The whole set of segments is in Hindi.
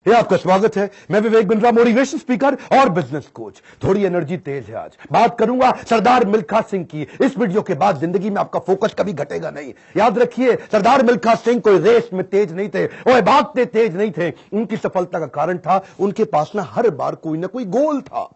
ये आपका स्वागत है। मैं विवेक बिंद्रा, मोटिवेशन स्पीकर और बिजनेस कोच। थोड़ी एनर्जी तेज है। आज बात करूंगा सरदार मिल्खा सिंह की। इस वीडियो के बाद जिंदगी में आपका फोकस कभी घटेगा नहीं। याद रखिए, सरदार मिल्खा सिंह कोई रेस में तेज नहीं थे, वो भागते तेज नहीं थे। उनकी सफलता का कारण था उनके पास ना हर बार कोई ना कोई गोल था।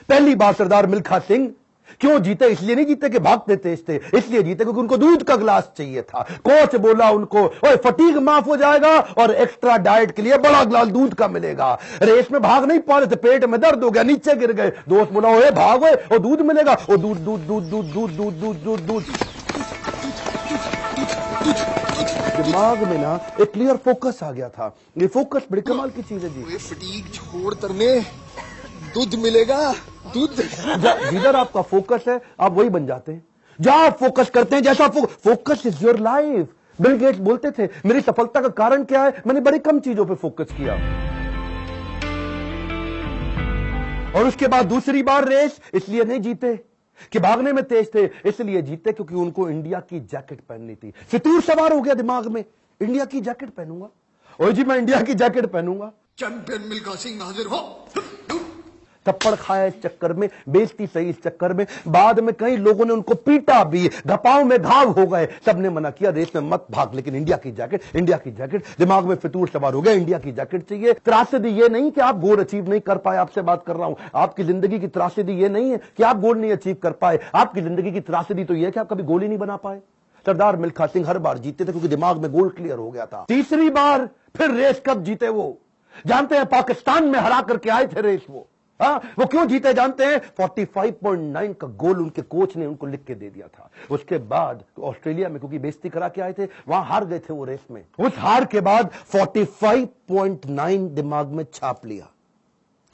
पहली बार सरदार मिल्खा सिंह क्यों जीते? इसलिए नहीं जीते कि भागते तेज थे, इसलिए जीते क्योंकि उनको दूध का गिलास चाहिए था। कोच बोला उनको, ओए फटीग माफ हो जाएगा और एक्स्ट्रा डाइट के लिए बड़ा गिलास दूध का मिलेगा। रेस में भाग नहीं पा रहे थे, पेट में दर्द हो गया, नीचे गिर गए। दोस्त बोला, ओए भागो और दूध मिलेगा। और दूध दूध दूध दूध दूध दूध दूध दूध दूध दिमाग में ना एक क्लियर फोकस आ गया था। ये फोकस बड़ी कमाल की चीज है जी। फटीग छोड़ तरने दूध मिलेगा, दूध। जिधर आपका फोकस है आप वही बन जाते हैं। जहां आप फोकस करते हैं, जैसा focus is your life. Bill Gates बोलते थे, मेरी सफलता का कारण क्या है? मैंने बड़ी कम चीजों पे फोकस किया। और उसके बाद दूसरी बार रेस इसलिए नहीं जीते कि भागने में तेज थे, इसलिए जीते क्योंकि उनको इंडिया की जैकेट पहननी थी। फितूर सवार हो गया दिमाग में, इंडिया की जैकेट पहनूंगा। और जी मैं इंडिया की जैकेट पहनूंगा। चैंपियन मिल्खा सिंह हाजिर हो। थप्पड़ खाया इस चक्कर में, बेइज्जती सही इस चक्कर में। बाद में कई लोगों ने उनको पीटा भी, घपाव में घाव हो गए। सबने मना किया, रेस में मत भाग, लेकिन इंडिया की जैकेट, इंडिया की जैकेट। दिमाग में फितूर सवार हो गया, इंडिया की जैकेट चाहिए। त्रासदी ये नहीं कि आप गोल अचीव नहीं कर पाए, आपसे बात कर रहा हूं। आपकी जिंदगी की त्रासदी ये नहीं है कि आप गोल नहीं अचीव कर पाए। आपकी जिंदगी की त्रासदी तो यह कि आप कभी गोल ही नहीं बना पाए। सरदार मिल्खा सिंह हर बार जीते थे क्योंकि दिमाग में गोल क्लियर हो गया था। तीसरी बार फिर रेस कब जीते वो जानते हैं? पाकिस्तान में हरा करके आए थे रेस वो। वो क्यों जीते जानते हैं? 45.9 का गोल उनके कोच ने उनको लिख के दे दिया था। उसके बाद ऑस्ट्रेलिया में क्योंकि बेइज्जती करा के आए थे, वहां हार गए थे वो रेस में। उस हार के बाद 45.9 दिमाग में छाप लिया।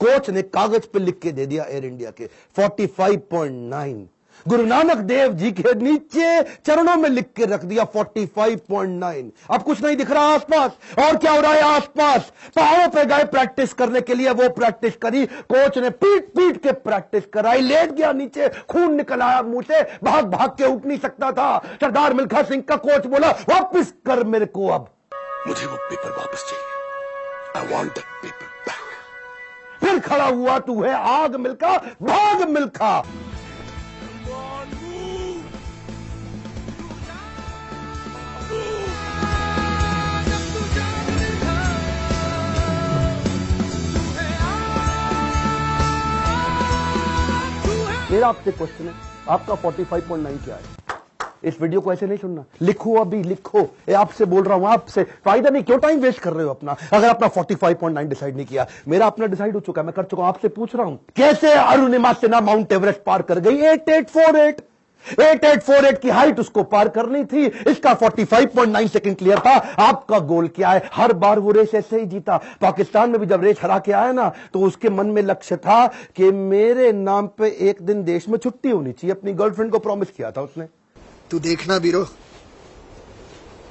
कोच ने कागज पे लिख के दे दिया एयर इंडिया के 45.9। गुरु नानक देव जी के नीचे चरणों में लिख के रख दिया 45.9। अब कुछ नहीं दिख रहा आसपास। और क्या हो रहा है आसपास? पहाड़ों पे गए प्रैक्टिस करने के लिए, वो प्रैक्टिस करी। कोच ने पीट पीट के प्रैक्टिस कराई। लेट गया नीचे, खून निकल आया मुंह से, भाग भाग के उठ नहीं सकता था। सरदार मिल्खा सिंह का कोच बोला, वापिस कर मेरे को, अब मुझे वो पेपर वापस चाहिए। I want that paper back. फिर खड़ा हुआ, तू है आग मिल्खा, भाग मिल्खा। मेरा आपसे क्वेश्चन है, आपका 45.9 क्या है? इस वीडियो को ऐसे नहीं सुनना, लिखो, अभी लिखो। ये आपसे बोल रहा हूं, आपसे। फायदा नहीं, क्यों टाइम वेस्ट कर रहे हो अपना? अगर अपना 45.9 डिसाइड नहीं किया, मेरा अपना डिसाइड हो चुका है, मैं कर चुका हूं। आपसे पूछ रहा हूं, कैसे अरुणिमा सिन्हा माउंट एवरेस्ट पार कर गई? 8848 8848 की हाइट उसको पार करनी थी। इसका 45.9 सेकंड क्लियर था। आपका गोल क्या है? हर बार वो रेस ऐसे ही जीता। पाकिस्तान में भी जब रेस हरा के आया ना, तो उसके मन में लक्ष्य था कि मेरे नाम पे एक दिन देश में छुट्टी होनी चाहिए। अपनी गर्लफ्रेंड को प्रॉमिस किया था उसने। तू देखना बीरो,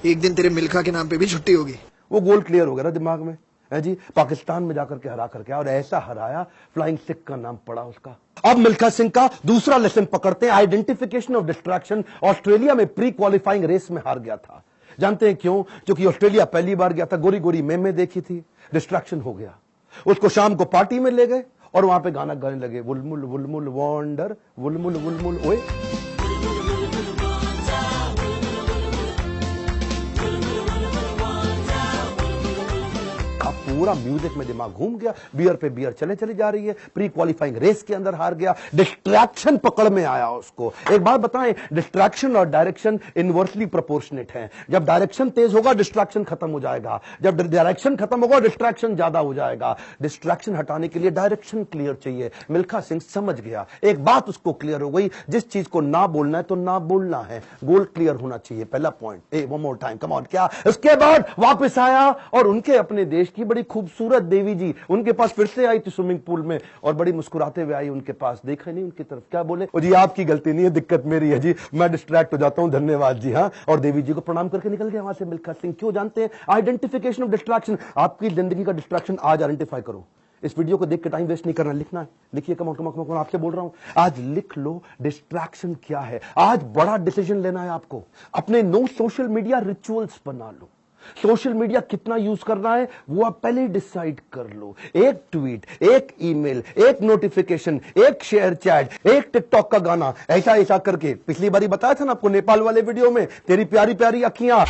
एक दिन तेरे मिल्खा के नाम पे भी छुट्टी होगी। वो गोल क्लियर हो गया ना दिमाग में, है जी। पाकिस्तान में जाकर के हरा करके आया, और ऐसा हराया, फ्लाइंग सिख का नाम पड़ा उसका। अब मिल्खा सिंह का दूसरा लेसन पकड़ते हैं, आइडेंटिफिकेशन ऑफ डिस्ट्रैक्शन। ऑस्ट्रेलिया में प्री क्वालिफाइंग रेस में हार गया था। जानते हैं क्यों? क्योंकि ऑस्ट्रेलिया पहली बार गया था, गोरी गोरी मेमे देखी थी, डिस्ट्रैक्शन हो गया। उसको शाम को पार्टी में ले गए और वहां पे गाना गाने लगे, वुलमुल वुलमुल वॉन्डर, वुलमुल वुलमुल ओए। पूरा म्यूजिक में दिमाग घूम गया, बियर पे बियर चले चली जा रही है। प्री क्वालिफाइंग रेस के अंदर हार गया, डिस्ट्रैक्शन पकड़ में आया उसको। एक बात बताएं, डिस्ट्रैक्शन और डायरेक्शन इनवर्सली प्रोपोर्शनेट है। जब डायरेक्शन तेज होगा, डिस्ट्रैक्शन खत्म हो जाएगा। जब डायरेक्शन खत्म होगा, डिस्ट्रैक्शन ज्यादा हो जाएगा। डिस्ट्रैक्शन हटाने के लिए डायरेक्शन क्लियर चाहिए। मिल्खा सिंह समझ गया, एक बात उसको क्लियर हो गई, जिस चीज को ना बोलना है तो ना बोलना है। गोल क्लियर होना चाहिए, पहला point. One more time, come on. क्या? उसके बाद वापस आया और उनके अपने देश की बड़ी खूबसूरत देवी जी उनके पास फिर से आई थी स्विमिंग पूल में, और बड़ी मुस्कुराते हुए आई उनके पास। देखा नहीं उनकी तरफ, क्या बोले? जी आपकी गलती नहीं है, दिक्कत मेरी है जी, मैं डिस्ट्रैक्ट हो जाता हूं, धन्यवाद जी। हाँ, और देवी जी को प्रणाम करके निकल गया वहां से मिल्खा सिंह। क्यों जानते हैं? Identification of distraction. आपकी जिंदगी का डिस्ट्रैक्शन आज आइडेंटिफाई करो। इस वीडियो को देख के टाइम वेस्ट नहीं करना, लिखना है। लिखिए, कम ऑन आपसे बोल रहा हूं, आज लिख लो डिस्ट्रैक्शन क्या है। आज बड़ा डिसीजन लेना है आपको। अपने नो सोशल मीडिया रिचुअल्स बना लो। सोशल मीडिया कितना यूज करना है वो आप पहले ही डिसाइड कर लो। एक ट्वीट, एक ईमेल, एक नोटिफिकेशन, एक शेयर चैट, एक टिकटॉक का गाना, ऐसा ऐसा करके। पिछली बारी बताया था ना आपको नेपाल वाले वीडियो में, तेरी प्यारी प्यारी अखियां,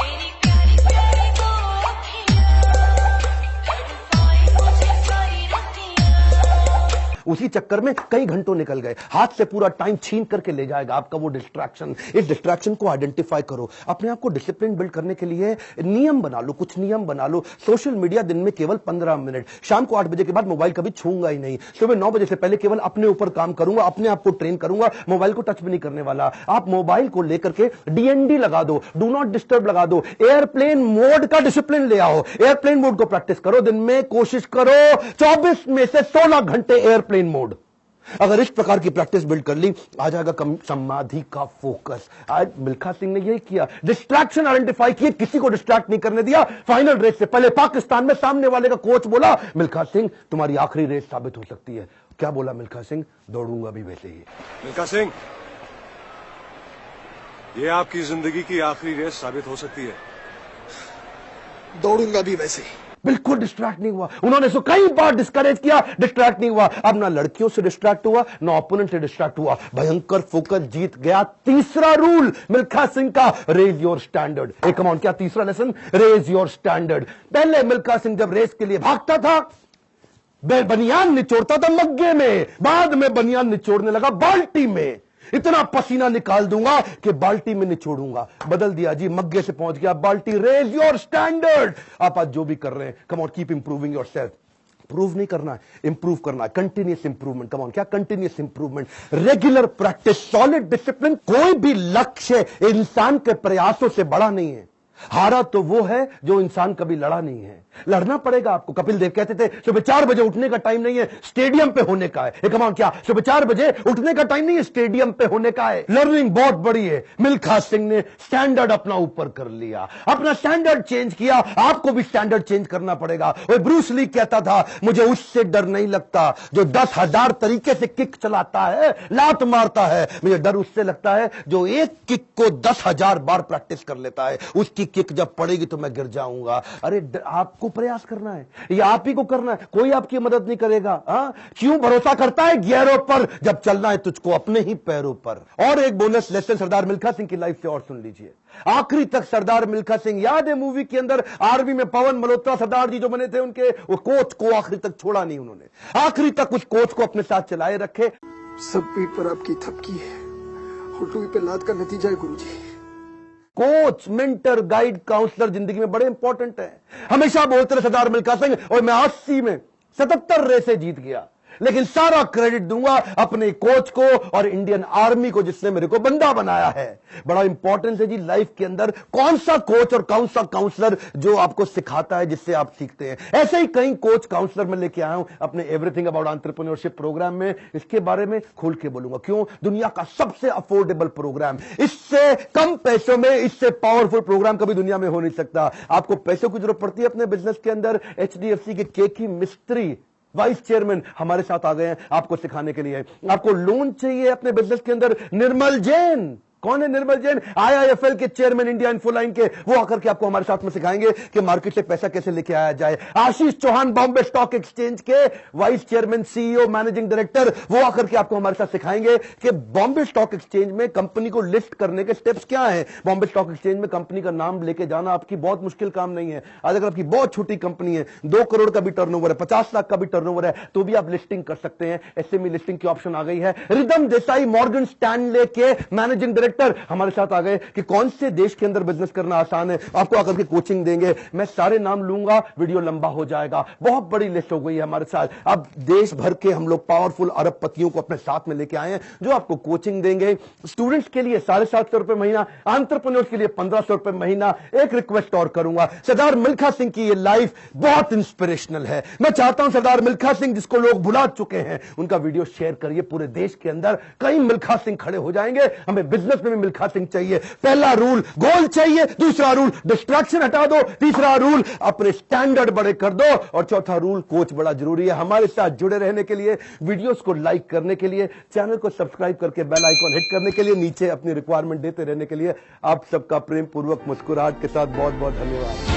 उसी चक्कर में कई घंटों निकल गए, हाथ से पूरा टाइम छीन करके ले जाएगा आपका वो डिस्ट्रैक्शन। इस डिस्ट्रैक्शन को आइडेंटिफाई करो, अपने आप को डिसिप्लिन बिल्ड करने के लिए नियम बना लो, कुछ नियम बना लो। सोशल मीडिया दिन में केवल 15 मिनट, शाम को 8 बजे के बाद मोबाइल कभी छूंगा ही नहीं, सुबह 9 बजे से पहले केवल अपने ऊपर काम करूंगा, अपने आप को ट्रेन करूंगा, मोबाइल को टच भी नहीं करने वाला। आप मोबाइल को लेकर के डीएनडी लगा दो, डू नॉट डिस्टर्ब लगा दो, एयरप्लेन मोड का डिसिप्लिन ले आओ, एयरप्लेन मोड को प्रैक्टिस करो। दिन में कोशिश करो 24 में से 16 घंटे एयरप्लेन मोड। अगर इस प्रकार की प्रैक्टिस बिल्ड कर ली, आ जाएगा समाधि का फोकस। आज मिल्खा सिंह ने यही किया, डिस्ट्रैक्शन आइडेंटिफाई किए, किसी को डिस्ट्रैक्ट नहीं करने दिया। फाइनल रेस से पहले पाकिस्तान में सामने वाले का कोच बोला, मिल्खा सिंह तुम्हारी आखिरी रेस साबित हो सकती है। क्या बोला मिल्खा सिंह? दौड़ूंगा भी वैसे ही। मिल्खा सिंह, ये आपकी जिंदगी की आखिरी रेस साबित हो सकती है। दौड़ूंगा भी वैसे ही। बिल्कुल डिस्ट्रैक्ट नहीं हुआ। उन्होंने सो कई बार डिस्करेज किया, डिस्ट्रैक्ट नहीं हुआ। अब ना लड़कियों से डिस्ट्रैक्ट हुआ, ना ओपोनेंट से डिस्ट्रैक्ट हुआ, भयंकर फोकस, जीत गया। तीसरा रूल मिल्खा सिंह का, रेज योर स्टैंडर्ड। एक कमाउंट, क्या तीसरा लेसन? Raise your standard. पहले मिल्खा सिंह जब रेस के लिए भागता था, बनियान निचोड़ता था मग्गे में, बाद में बनियान निचोड़ने लगा बाल्टी में। इतना पसीना निकाल दूंगा कि बाल्टी में निचोड़ूंगा। बदल दिया जी, मग्गे से पहुंच गया बाल्टी। Raise your standard. आप आज जो भी कर रहे हैं, come on, keep improving yourself. Prove नहीं करना है, इंप्रूव करना है। Continuous improvement. कम ऑन, क्या continuous improvement? Regular practice, solid discipline. कोई भी लक्ष्य इंसान के प्रयासों से बड़ा नहीं है। हारा तो वो है जो इंसान कभी लड़ा नहीं है। लड़ना पड़ेगा आपको। कपिल देव कहते थे सुबह 4 बजे उठने का टाइम नहीं है, स्टेडियम पे होने का है। कमाल, क्या सुबह 4 बजे उठने का टाइम नहीं है, स्टेडियम पे होने का है। लर्निंग बहुत बड़ी है। मिल्खा सिंह ने स्टैंडर्ड अपना ऊपर कर लिया, अपना स्टैंडर्ड चेंज किया। आपको भी स्टैंडर्ड चेंज करना पड़ेगा। वो ब्रूस ली कहता था, मुझे उससे डर नहीं लगता जो 10,000 तरीके से किक चलाता है, लात मारता है। मुझे डर उससे लगता है जो एक किक को 10,000 बार प्रैक्टिस कर लेता है। उसकी किक जब पड़ेगी तो मैं गिर जाऊंगा। अरे आपको प्रयास करना है, ये आप ही को करना है, कोई आपकी मदद नहीं करेगा। क्यों भरोसा करता है गियरों पर, जब चलना है तुझको अपने ही पैरों पर। और एक बोनस लेसन सरदार मिल्खा सिंह की लाइफ से और सुन लीजिए। आखिरी तक सरदार मिल्खा सिंह, याद है मूवी के अंदर आर्मी में पवन मल्होत्रा सरदार जी जो बने थे, उनके वो कोच को आखिरी तक छोड़ा नहीं उन्होंने। आखिरी तक उस कोच को अपने साथ चलाए रखे। सब पीठ पर आपकी थपकी है और रुई पे लात का नतीजा है गुरुजी। कोच, मेंटर, गाइड, काउंसलर जिंदगी में बड़े इंपॉर्टेंट है। हमेशा बोलते रहे सरदार मिल्खा सिंह, और मैं 80 में 77 रेसे जीत गया, लेकिन सारा क्रेडिट दूंगा अपने कोच को और इंडियन आर्मी को जिसने मेरे को बंदा बनाया है। बड़ा इंपॉर्टेंस है जी लाइफ के अंदर, कौन सा कोच और कौन सा काउंसलर जो आपको सिखाता है, जिससे आप सीखते हैं। ऐसे ही कई कोच काउंसलर मैं लेके आया हूं अपने एवरीथिंग अबाउट एंटरप्रेन्योरशिप प्रोग्राम में। इसके बारे में खोल के बोलूंगा। क्यों? दुनिया का सबसे अफोर्डेबल प्रोग्राम, इससे कम पैसों में इससे पावरफुल प्रोग्राम कभी दुनिया में हो नहीं सकता। आपको पैसों की जरूरत पड़ती है अपने बिजनेस के अंदर, HDFC के केकी मिस्त्री वाइस चेयरमैन हमारे साथ आ गए हैं आपको सिखाने के लिए। आपको लोन चाहिए अपने बिजनेस के अंदर, निर्मल जैन। कौन है निर्मल जैन? IIFL के चेयरमैन, इंडिया इन्फोलाइन के। वो आकर के आपको हमारे साथ में सिखाएंगे कि मार्केट से पैसा कैसे लेके आया जाए। आशीष चौहान, बॉम्बे स्टॉक एक्सचेंज के vice chairman, CEO, managing director, वो आकर के आपको हमारे साथ सिखाएंगे कि बॉम्बे स्टॉक एक्सचेंज में कंपनी को लिस्ट करने के स्टेप्स क्या हैं। बॉम्बे स्टॉक एक्सचेंज में कंपनी का नाम लेके जाना आपकी बहुत मुश्किल काम नहीं है। आज अगर आपकी बहुत छोटी कंपनी है, 2 करोड़ का भी टर्नओवर है, 50 लाख का भी टर्नओवर है, तो भी आप लिस्टिंग कर सकते हैं। SME लिस्टिंग की ऑप्शन आ गई है। रिदम देसाई, मॉर्गन स्टैनले के मैनेजिंग डायरेक्टर हमारे साथ आ गए कि कौन से देश के अंदर बिजनेस करना आसान है, आपको आकर के कोचिंग देंगे। मैं सारे नाम लूंगा, वीडियो लंबा हो जाएगा। बहुत बड़ी लिस्ट हो गई है हमारे साथ। अब देश भर के हम लोग पावरफुल अरबपतियों को अपने साथ में लेके आए हैं जो आपको कोचिंग देंगे। स्टूडेंट्स के लिए 750 रुपए महीना, एंटरप्रेन्योर्स के लिए 1500 रुपए महीना। एक रिक्वेस्ट और करूंगा, सरदार मिल्खा सिंह की ये लाइफ बहुत इंस्पिरेशनल है। मैं चाहता हूं सरदार मिल्खा सिंह जिसको लोग भुला चुके हैं, उनका वीडियो शेयर करिए पूरे देश के अंदर। कई मिल्खा सिंह खड़े हो जाएंगे। हमें बिजनेस में भी मिल्खा सिंह चाहिए। पहला रूल गोल चाहिए, दूसरा रूल डिस्ट्रैक्शन हटा दो, तीसरा रूल अपने स्टैंडर्ड बड़े कर दो, और चौथा रूल कोच बड़ा जरूरी है। हमारे साथ जुड़े रहने के लिए, वीडियोस को लाइक करने के लिए, चैनल को सब्सक्राइब करके बेल आइकॉन हिट करने के लिए, नीचे अपनी रिक्वायरमेंट देते रहने के लिए आप सबका प्रेम पूर्वक मुस्कुराहट के साथ बहुत बहुत धन्यवाद।